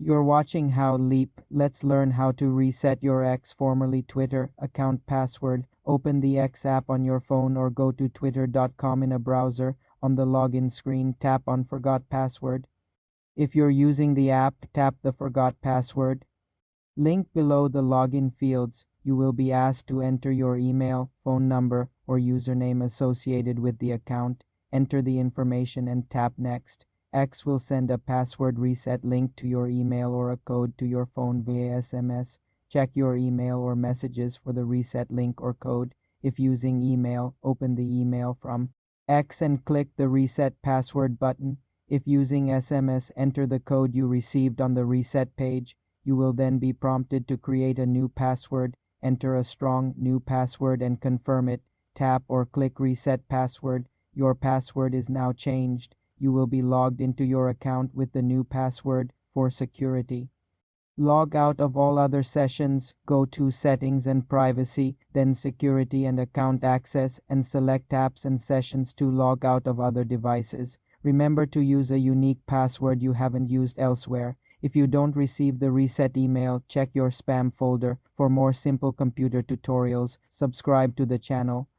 You're watching How Leap. Let's learn how to reset your X, formerly Twitter, account password. Open the X app on your phone or go to twitter.com in a browser. On the login screen, tap on Forgot Password. If you're using the app, tap the Forgot Password link below the login fields. You will be asked to enter your email, phone number, or username associated with the account. Enter the information and tap Next. X will send a password reset link to your email or a code to your phone via SMS. Check your email or messages for the reset link or code. If using email, open the email from X and click the Reset Password button. If using SMS, enter the code you received on the reset page. You will then be prompted to create a new password. Enter a strong new password and confirm it. Tap or click Reset Password. Your password is now changed. You will be logged into your account with the new password for security. Log out of all other sessions, go to Settings and Privacy, then Security and Account Access, and select Apps and Sessions to log out of other devices. Remember to use a unique password you haven't used elsewhere. If you don't receive the reset email, check your spam folder. For more simple computer tutorials, subscribe to the channel.